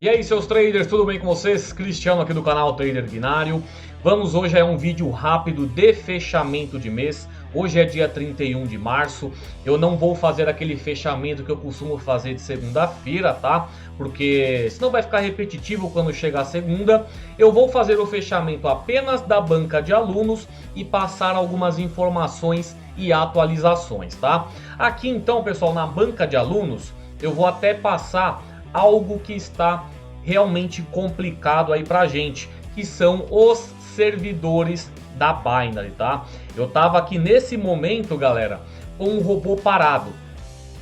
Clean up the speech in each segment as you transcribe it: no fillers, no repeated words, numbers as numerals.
E aí, seus traders, tudo bem com vocês? Cristiano aqui do canal Trader Binário. Vamos hoje a um vídeo rápido de fechamento de mês. Hoje é dia 31 de março. Eu não vou fazer aquele fechamento que eu costumo fazer de segunda-feira, tá? Porque senão vai ficar repetitivo quando chegar segunda. Eu vou fazer o fechamento apenas da banca de alunos e passar algumas informações e atualizações, tá? Aqui então, pessoal, na banca de alunos, eu vou até passar algo que está realmente complicado aí pra gente, que são os servidores da Binary, tá? Eu tava aqui nesse momento, galera, com um robô parado.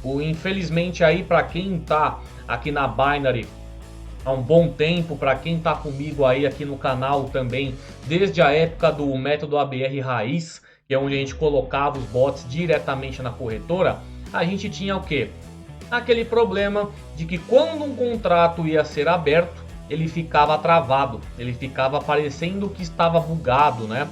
Infelizmente aí, para quem tá aqui na Binary há um bom tempo, para quem tá comigo aí aqui no canal também, desde a época do método ABR Raiz, que é onde a gente colocava os bots diretamente na corretora, a gente tinha o quê? Aquele problema de que quando um contrato ia ser aberto, ele ficava travado, ele ficava parecendo que estava bugado, né?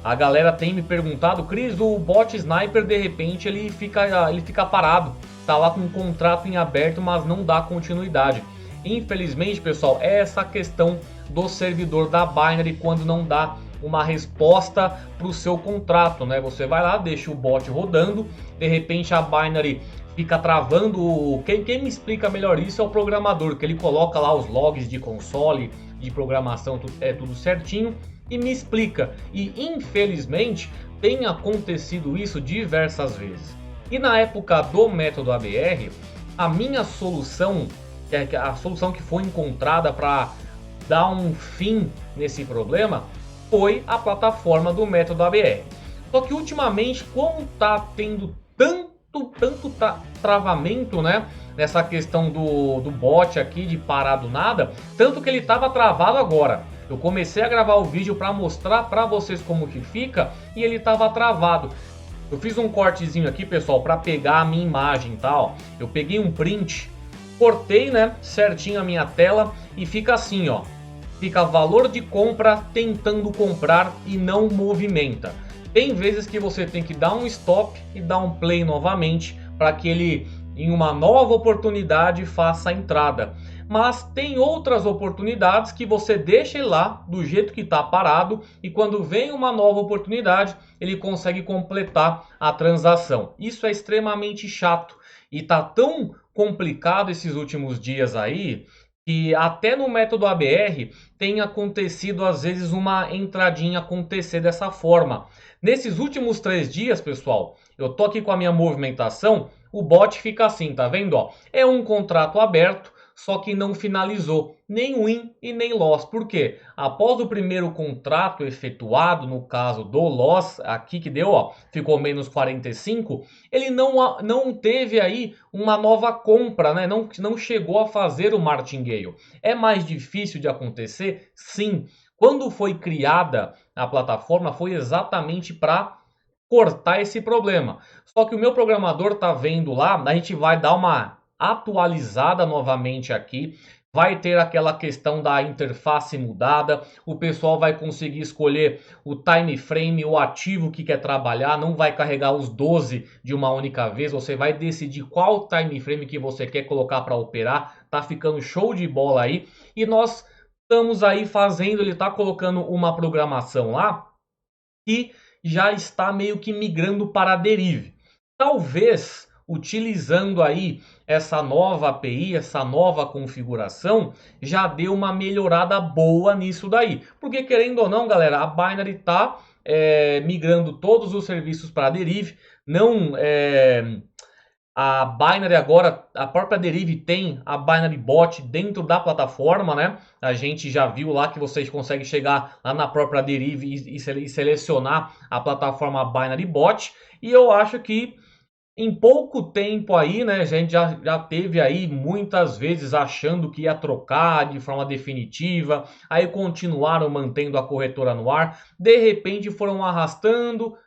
A galera tem me perguntado, Cris, o bot Sniper de repente ele fica parado, tá lá com um contrato em aberto, mas não dá continuidade. Infelizmente, pessoal, é essa questão do servidor da Binary quando não dá uma resposta para o seu contrato, né? Você vai lá, deixa o bot rodando, de repente a Binary fica travando. Quem me explica melhor isso é o programador, que ele coloca lá os logs de console, de programação, tudo certinho, e me explica. E infelizmente tem acontecido isso diversas vezes. E na época do método ABR, a minha solução, a solução que foi encontrada para dar um fim nesse problema, foi a plataforma do método ABR. Só que ultimamente, como tá tendo tanto travamento, né, nessa questão do bot aqui de parar do nada, tanto que ele estava travado agora. Eu comecei a gravar o vídeo para mostrar para vocês como que fica e ele estava travado. Eu fiz um cortezinho aqui, pessoal, para pegar a minha imagem, tá? Ó, eu peguei um print, cortei, né, certinho a minha tela e fica assim, ó. Fica valor de compra tentando comprar e não movimenta. Tem vezes que você tem que dar um stop e dar um play novamente para que ele, em uma nova oportunidade, faça a entrada. Mas tem outras oportunidades que você deixa ele lá do jeito que está parado e quando vem uma nova oportunidade ele consegue completar a transação. Isso é extremamente chato e tá tão complicado esses últimos dias aí que até no método ABR tem acontecido às vezes uma entradinha acontecer dessa forma. Nesses últimos 3 dias, pessoal, eu tô aqui com a minha movimentação, o bot fica assim, tá vendo? Ó, é um contrato aberto, só que não finalizou nem win e nem loss. Por quê? Após o primeiro contrato efetuado, no caso do loss, aqui que deu, ó, ficou menos 45, ele não teve aí uma nova compra, né? Não chegou a fazer o martingale. É mais difícil de acontecer? Sim. Quando foi criada a plataforma foi exatamente para cortar esse problema. Só que o meu programador tá vendo lá, a gente vai dar uma atualizada novamente aqui. Vai ter aquela questão da interface mudada, o pessoal vai conseguir escolher o time frame, o ativo que quer trabalhar, não vai carregar os 12 de uma única vez, você vai decidir qual time frame que você quer colocar para operar, tá ficando show de bola aí, e nós estamos aí fazendo, ele está colocando uma programação lá que já está meio que migrando para a Derive. Talvez utilizando aí essa nova API, essa nova configuração, já deu uma melhorada boa nisso daí. Porque querendo ou não, galera, a Binary está migrando todos os serviços para a Derive. Não a Binary agora, a própria Derive tem a Binary Bot dentro da plataforma, né? A gente já viu lá que vocês conseguem chegar lá na própria Derive e selecionar a plataforma Binary Bot. E eu acho que em pouco tempo aí, né, a gente já teve aí muitas vezes achando que ia trocar de forma definitiva, aí continuaram mantendo a corretora no ar, de repente foram arrastando,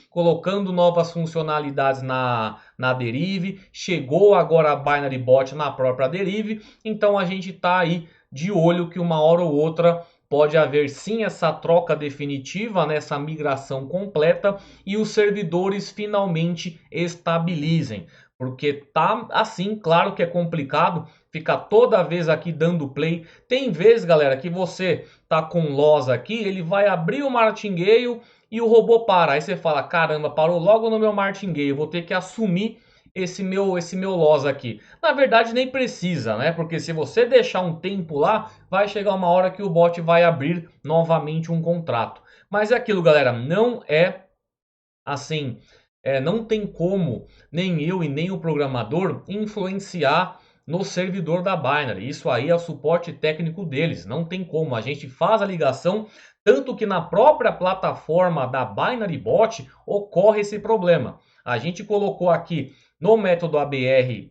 colocando novas funcionalidades na Derive, chegou agora a Binary Bot na própria Derive, então a gente tá aí de olho que uma hora ou outra pode haver sim essa troca definitiva, né, essa migração completa e os servidores finalmente estabilizem. Porque tá assim, claro que é complicado, ficar toda vez aqui dando play. Tem vezes, galera, que você tá com loss aqui, ele vai abrir o martingale e o robô para. Aí você fala, caramba, parou logo no meu martingale, vou ter que assumir esse meu loss aqui. Na verdade nem precisa, né? Porque se você deixar um tempo lá, vai chegar uma hora que o bot vai abrir novamente um contrato. Mas é aquilo, galera, não é assim, não tem como nem eu e nem o programador influenciar no servidor da Binary. Isso aí é o suporte técnico deles, não tem como. A gente faz a ligação, tanto que na própria plataforma da Binary Bot ocorre esse problema. A gente colocou aqui no método ABR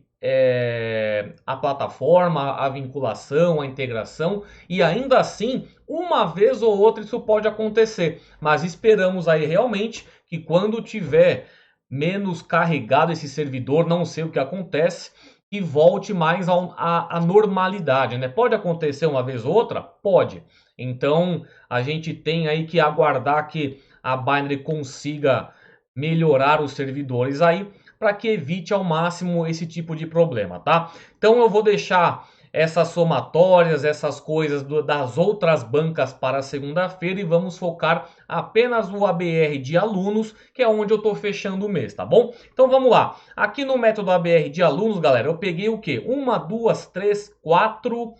a plataforma, a vinculação, a integração, e ainda assim, uma vez ou outra isso pode acontecer. Mas esperamos aí realmente que quando tiver menos carregado esse servidor, não sei o que acontece, e volte mais à normalidade, né? Pode acontecer uma vez ou outra? Pode. Então a gente tem aí que aguardar que a Binary consiga melhorar os servidores aí, para que evite ao máximo esse tipo de problema, tá? Então eu vou deixar essas somatórias, essas coisas das outras bancas para segunda-feira e vamos focar apenas no ABR de alunos, que é onde eu estou fechando o mês, tá bom? Então vamos lá. Aqui no método ABR de alunos, galera, eu peguei o quê? Uma, duas, três, quatro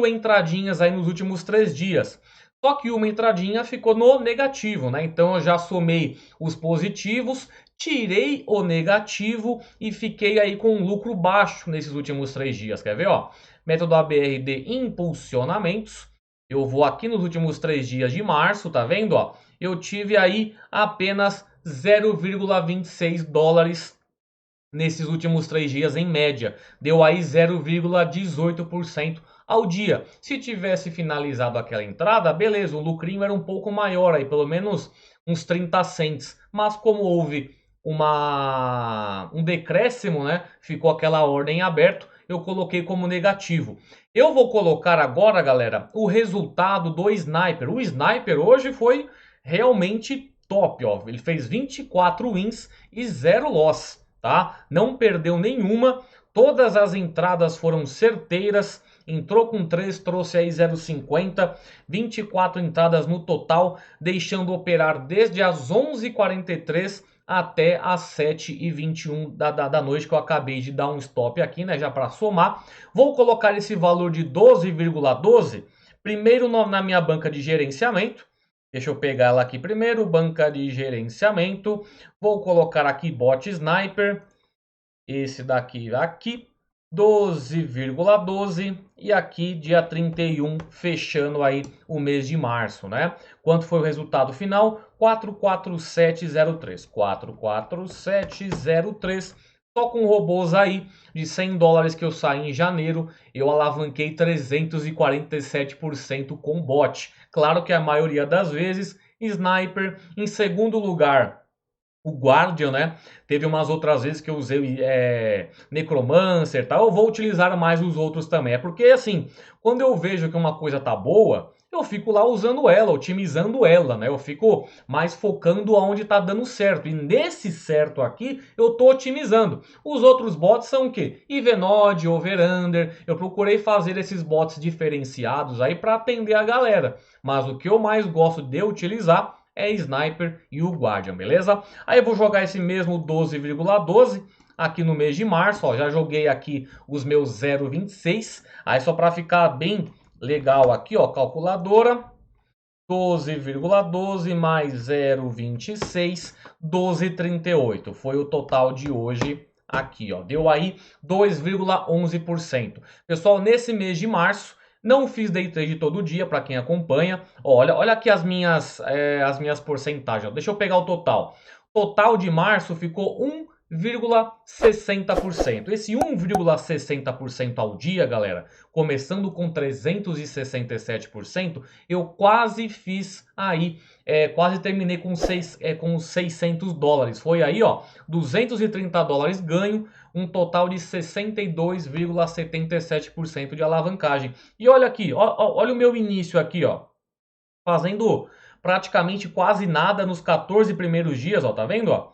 entradinhas aí nos últimos 3 dias. Só que uma entradinha ficou no negativo, né? Então eu já somei os positivos, tirei o negativo e fiquei aí com um lucro baixo nesses últimos 3 dias. Quer ver, ó? Método ABR de impulsionamentos. Eu vou aqui nos últimos 3 dias de março, tá vendo, ó? Eu tive aí apenas 0,26 dólares nesses últimos 3 dias em média. Deu aí 0,18% ao dia. Se tivesse finalizado aquela entrada, beleza, o lucrinho era um pouco maior, aí pelo menos uns 30 cents. Mas como houve um decréscimo, né? Ficou aquela ordem aberta, eu coloquei como negativo. Eu vou colocar agora, galera, o resultado do Sniper. O Sniper hoje foi realmente top, ó. Ele fez 24 wins e 0 loss, tá? Não perdeu nenhuma. Todas as entradas foram certeiras. Entrou com 3, trouxe aí 0,50, 24 entradas no total, deixando operar desde as 11h43 até as 7h21 da noite, que eu acabei de dar um stop aqui, né, já para somar. Vou colocar esse valor de 12,12 primeiro na minha banca de gerenciamento. Deixa eu pegar ela aqui primeiro, banca de gerenciamento. Vou colocar aqui bot Sniper, esse daqui aqui. 12,12 e aqui dia 31 fechando aí o mês de março, né? Quanto foi o resultado final? 44703. 44703. Só com robôs aí de 100 dólares que eu saí em janeiro, eu alavanquei 347% com bot. Claro que a maioria das vezes Sniper. Em segundo lugar, o Guardian, né? Teve umas outras vezes que eu usei Necromancer, tá? Eu vou utilizar mais os outros também. É porque, assim, quando eu vejo que uma coisa tá boa, eu fico lá usando ela, otimizando ela, né? Eu fico mais focando aonde tá dando certo. E nesse certo aqui, eu tô otimizando. Os outros bots são o quê? Ivenod, Over-Under. Eu procurei fazer esses bots diferenciados aí para atender a galera. Mas o que eu mais gosto de utilizar é Sniper e o Guardian, beleza? Aí eu vou jogar esse mesmo 12,12 aqui no mês de março, ó, já joguei aqui os meus 0,26, aí só para ficar bem legal aqui, ó, calculadora, 12,12 mais 0,26, 12,38, foi o total de hoje aqui, ó, deu aí 2,11%. Pessoal, nesse mês de março, não fiz day trade todo dia, para quem acompanha. Olha aqui as minhas porcentagens. Deixa eu pegar o total. Total de março ficou 1,60%. Esse 1,60% ao dia, galera, começando com 367%, eu quase fiz aí, quase terminei com 600 dólares. Foi aí, ó, 230 dólares ganho, um total de 62,77% de alavancagem. E olha aqui, olha o meu início aqui, ó, fazendo praticamente quase nada nos 14 primeiros dias, ó, tá vendo, ó?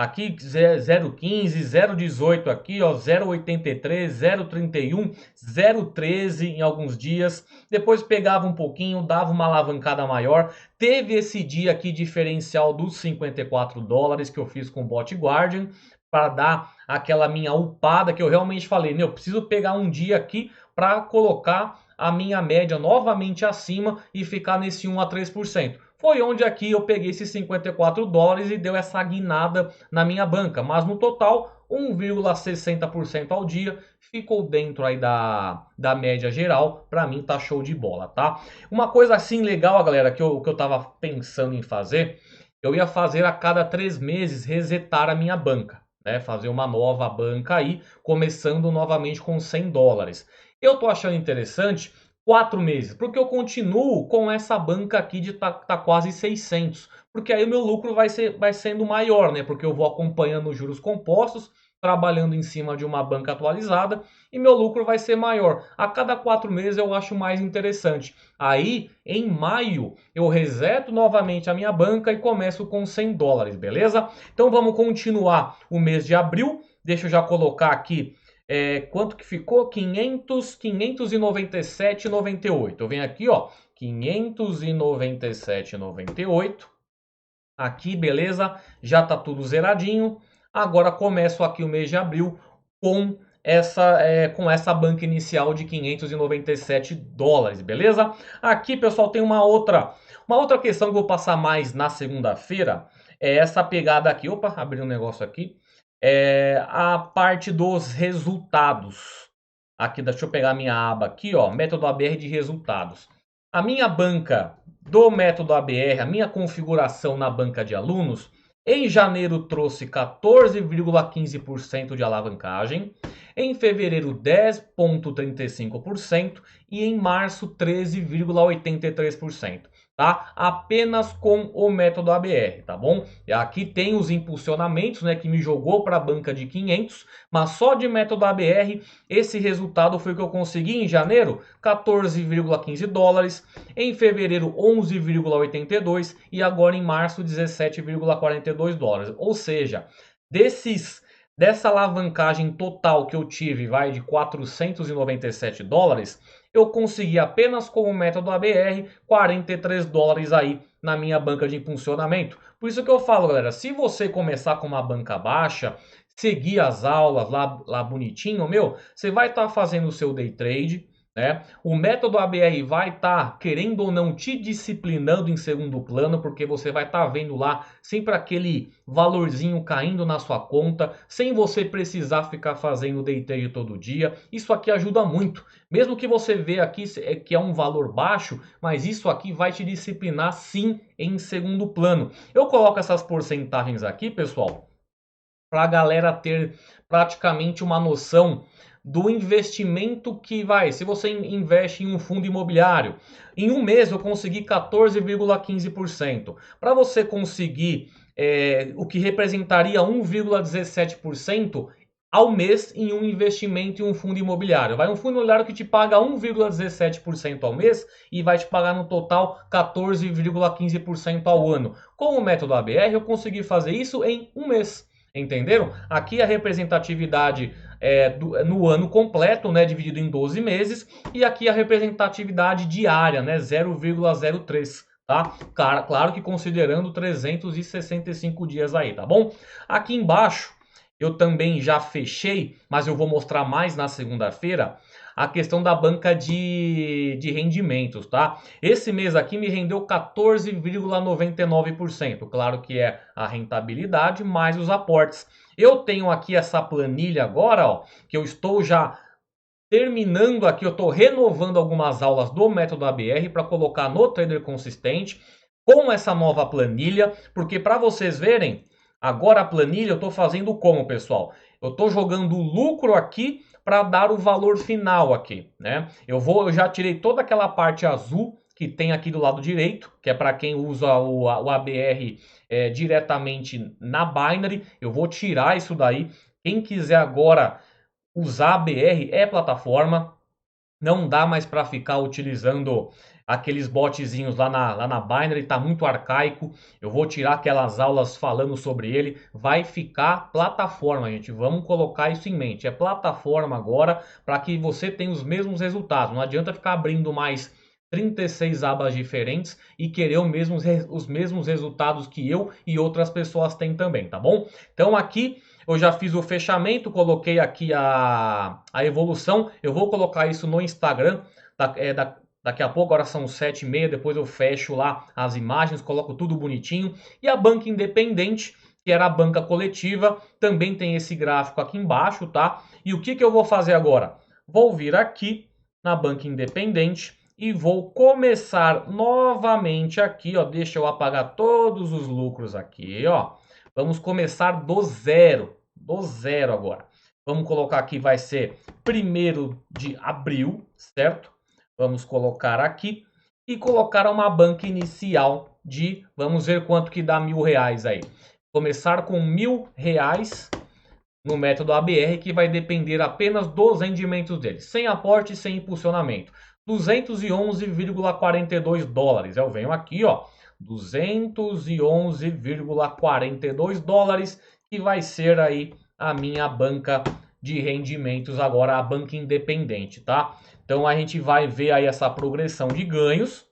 Aqui 0,15, 0,18 aqui, ó, 0,83, 0,31, 0,13 em alguns dias. Depois pegava um pouquinho, dava uma alavancada maior. Teve esse dia aqui diferencial dos 54 dólares que eu fiz com o Bot Guardian para dar aquela minha upada que eu realmente falei, eu preciso pegar um dia aqui para colocar a minha média novamente acima e ficar nesse 1 a 3%. Foi onde aqui eu peguei esses 54 dólares e deu essa guinada na minha banca. Mas no total, 1,60% ao dia ficou dentro aí da média geral. Para mim tá show de bola, tá? Uma coisa assim legal, galera, que eu tava pensando em fazer, eu ia fazer a cada 3 meses resetar a minha banca. Né, fazer uma nova banca aí, começando novamente com 100 dólares. Eu tô achando interessante 4 meses, porque eu continuo com essa banca aqui de tá quase 600, porque aí o meu lucro vai sendo maior, né? Porque eu vou acompanhando os juros compostos, trabalhando em cima de uma banca atualizada e meu lucro vai ser maior. A cada 4 meses eu acho mais interessante. Aí, em maio, eu reseto novamente a minha banca e começo com 100 dólares, beleza? Então vamos continuar o mês de abril. Deixa eu já colocar aqui quanto que ficou? 597,98. Eu venho aqui, ó, 597,98. Aqui, beleza? Já tá tudo zeradinho. Agora começo aqui o mês de abril com essa banca inicial de 597 dólares, beleza? Aqui, pessoal, tem uma outra questão que eu vou passar mais na segunda-feira. É essa pegada aqui. Opa, abri um negócio aqui. A parte dos resultados. Aqui, deixa eu pegar a minha aba aqui, ó, método ABR de resultados. A minha banca do método ABR, a minha configuração na banca de alunos, em janeiro trouxe 14,15% de alavancagem, em fevereiro 10,35% e em março 13,83%. Tá? Apenas com o método ABR, tá bom? E aqui tem os impulsionamentos, né, que me jogou para a banca de 500, mas só de método ABR, esse resultado foi o que eu consegui em janeiro, 14,15 dólares, em fevereiro 11,82 e agora em março 17,42 dólares. Ou seja, dessa alavancagem total que eu tive, vai de 497 dólares, eu consegui apenas com o método ABR 43 dólares aí na minha banca de impulsionamento. Por isso que eu falo, galera, se você começar com uma banca baixa, seguir as aulas lá bonitinho, você vai estar fazendo o seu day trade, né? O método ABR vai estar, querendo ou não, te disciplinando em segundo plano, porque você vai estar vendo lá sempre aquele valorzinho caindo na sua conta, sem você precisar ficar fazendo day trade todo dia. Isso aqui ajuda muito. Mesmo que você vê aqui que é um valor baixo, mas isso aqui vai te disciplinar sim em segundo plano. Eu coloco essas porcentagens aqui, pessoal, para a galera ter praticamente uma noção do investimento que vai. Se você investe em um fundo imobiliário, em um mês eu consegui 14,15%. Para você conseguir o que representaria 1,17% ao mês em um investimento em um fundo imobiliário. Vai um fundo imobiliário que te paga 1,17% ao mês e vai te pagar no total 14,15% ao ano. Com o método ABR eu consegui fazer isso em um mês. Entenderam? Aqui a representatividade no ano completo, né, dividido em 12 meses, e aqui a representatividade diária, né, 0,03, tá? Claro que considerando 365 dias aí, tá bom? Aqui embaixo eu também já fechei, mas eu vou mostrar mais na segunda-feira, a questão da banca de rendimentos, tá? Esse mês aqui me rendeu 14,99%. Claro que é a rentabilidade mais os aportes. Eu tenho aqui essa planilha agora, ó, que eu estou já terminando aqui, eu estou renovando algumas aulas do método ABR para colocar no Trader Consistente com essa nova planilha, porque para vocês verem, agora a planilha eu estou fazendo como, pessoal? Eu estou jogando o lucro aqui para dar o valor final aqui, né? Eu já tirei toda aquela parte azul que tem aqui do lado direito, que é para quem usa o ABR diretamente na Binary. Eu vou tirar isso daí. Quem quiser agora usar ABR é plataforma. Não dá mais para ficar utilizando aqueles botzinhos lá na Binary, tá muito arcaico. Eu vou tirar aquelas aulas falando sobre ele. Vai ficar plataforma, gente. Vamos colocar isso em mente. É plataforma agora para que você tenha os mesmos resultados. Não adianta ficar abrindo mais 36 abas diferentes e querer os mesmos resultados que eu e outras pessoas têm também, tá bom? Então aqui eu já fiz o fechamento, coloquei aqui a evolução. Eu vou colocar isso no Instagram. Daqui a pouco, agora são 7h30. Depois eu fecho lá as imagens, coloco tudo bonitinho. E a banca independente, que era a banca coletiva, também tem esse gráfico aqui embaixo, tá? E o que eu vou fazer agora? Vou vir aqui na banca independente e vou começar novamente aqui, ó. Deixa eu apagar todos os lucros aqui, ó. Vamos começar do zero agora. Vamos colocar aqui, vai ser 1º de abril, certo? Vamos colocar aqui e colocar uma banca inicial de, vamos ver quanto que dá R$1.000 aí. Começar com R$1.000 no método ABR, que vai depender apenas dos rendimentos dele, sem aporte e sem impulsionamento. 211,42 dólares. Eu venho aqui, ó, 211,42 dólares, que vai ser aí a minha banca de rendimentos agora, a banca independente, tá? Então a gente vai ver aí essa progressão de ganhos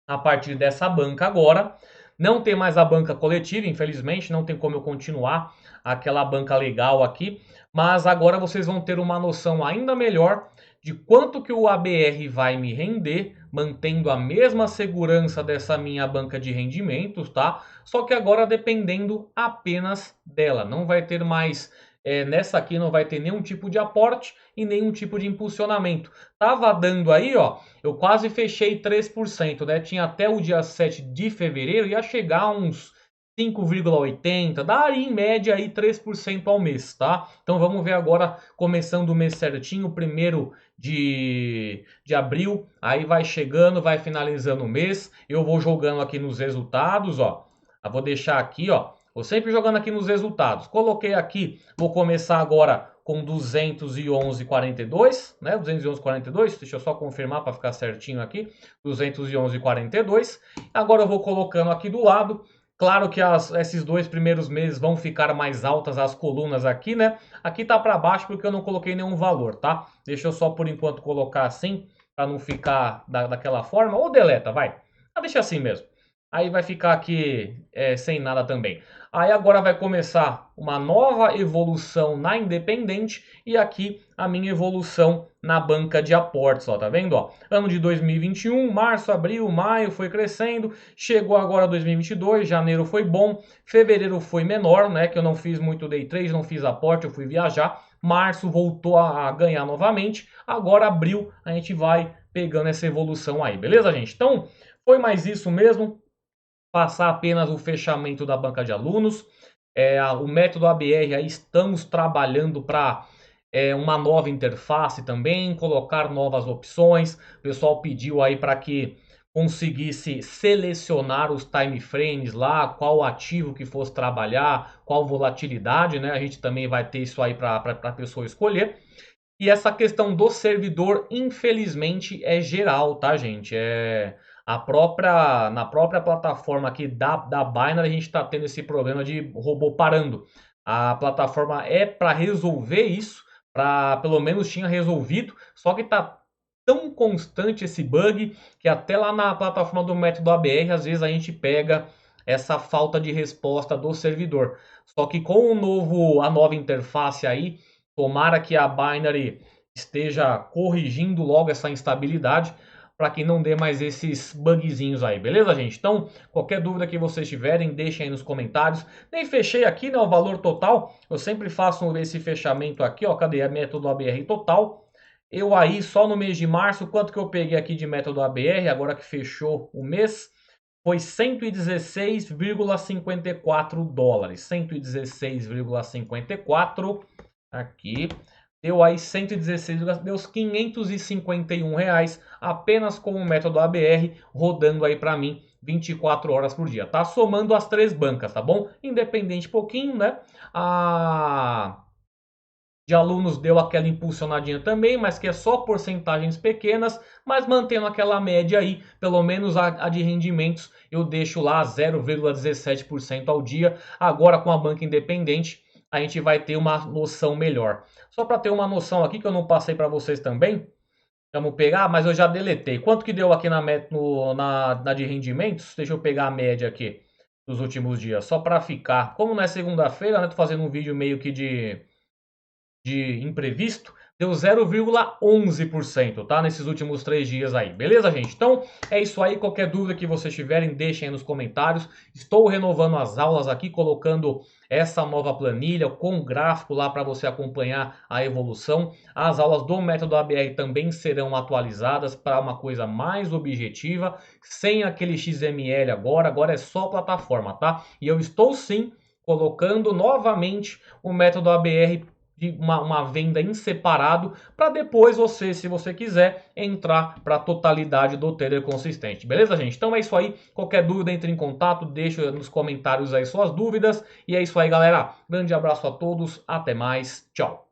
a partir dessa banca agora. Não tem mais a banca coletiva, infelizmente, não tem como eu continuar aquela banca legal aqui, mas agora vocês vão ter uma noção ainda melhor de quanto que o ABR vai me render, mantendo a mesma segurança dessa minha banca de rendimentos, tá? Só que agora dependendo apenas dela, não vai ter mais, nessa aqui não vai ter nenhum tipo de aporte e nenhum tipo de impulsionamento. Tava dando aí, ó, eu quase fechei 3%, né? Tinha até o dia 7 de fevereiro, ia chegar a uns 5,80, daria em média aí 3% ao mês, tá? Então vamos ver agora, começando o mês certinho, 1º de abril, aí vai chegando, vai finalizando o mês, eu vou jogando aqui nos resultados, ó, eu vou deixar aqui, ó, vou sempre jogando aqui nos resultados, coloquei aqui, vou começar agora com 211,42, né, 211,42, deixa eu só confirmar para ficar certinho aqui, 211,42, agora eu vou colocando aqui do lado. Claro que esses 2 primeiros meses vão ficar mais altas as colunas aqui, né? Aqui tá para baixo porque eu não coloquei nenhum valor, tá? Deixa eu só por enquanto colocar assim, para não ficar daquela forma. Ou deleta, vai. Ah, deixa assim mesmo. Aí vai ficar aqui sem nada também. Aí agora vai começar uma nova evolução na independente e aqui a minha evolução na banca de aportes, ó, tá vendo? Ó, ano de 2021, março, abril, maio foi crescendo, chegou agora 2022, janeiro foi bom, fevereiro foi menor, né, que eu não fiz muito day trade, não fiz aporte, eu fui viajar, março voltou a ganhar novamente, agora abril a gente vai pegando essa evolução aí, beleza, gente? Então, foi mais isso mesmo. Passar apenas o fechamento da banca de alunos. O método ABR, aí estamos trabalhando para uma nova interface também, colocar novas opções. O pessoal pediu aí para que conseguisse selecionar os time frames lá, qual ativo que fosse trabalhar, qual volatilidade, né? A gente também vai ter isso aí para a pessoa escolher. E essa questão do servidor, infelizmente, é geral, tá, gente? Na própria plataforma aqui da Binance, a gente está tendo esse problema de robô parando. A plataforma é para resolver isso, pelo menos tinha resolvido, só que tá tão constante esse bug que até lá na plataforma do método ABR, às vezes a gente pega essa falta de resposta do servidor. Só que com a nova interface aí, tomara que a Binary esteja corrigindo logo essa instabilidade para que não dê mais esses bugzinhos aí, beleza, gente? Então, qualquer dúvida que vocês tiverem, deixem aí nos comentários. Nem fechei aqui, né, o valor total. Eu sempre faço esse fechamento aqui, ó. Cadê a método ABR total? Eu aí, só no mês de março, quanto que eu peguei aqui de método ABR, agora que fechou o mês? Foi 116,54 dólares. 116,54 aqui. Deu aí 116, deu os 551 reais apenas com o método ABR, rodando aí para mim 24 horas por dia. Tá somando as 3 bancas, tá bom? Independente pouquinho, né? de alunos deu aquela impulsionadinha também, mas que é só porcentagens pequenas, mas mantendo aquela média aí, pelo menos a de rendimentos eu deixo lá 0,17% ao dia. Agora com a banca independente a gente vai ter uma noção melhor. Só para ter uma noção aqui que eu não passei para vocês também, vamos pegar, mas eu já deletei. Quanto que deu aqui na de rendimentos? Deixa eu pegar a média aqui dos últimos dias, só para ficar. Como não é segunda-feira, né? Tô fazendo um vídeo meio que de imprevisto, deu 0,11%, tá? Nesses últimos 3 dias aí, beleza, gente? Então, é isso aí. Qualquer dúvida que vocês tiverem, deixem aí nos comentários. Estou renovando as aulas aqui, colocando essa nova planilha com gráfico lá para você acompanhar a evolução. As aulas do método ABR também serão atualizadas para uma coisa mais objetiva, sem aquele XML agora é só plataforma, tá? E eu estou sim colocando novamente o método ABR de uma venda em separado, para depois você, se você quiser, entrar para a totalidade do trader consistente. Beleza, gente? Então é isso aí. Qualquer dúvida, entre em contato, deixa nos comentários aí suas dúvidas. E é isso aí, galera. Grande abraço a todos. Até mais. Tchau.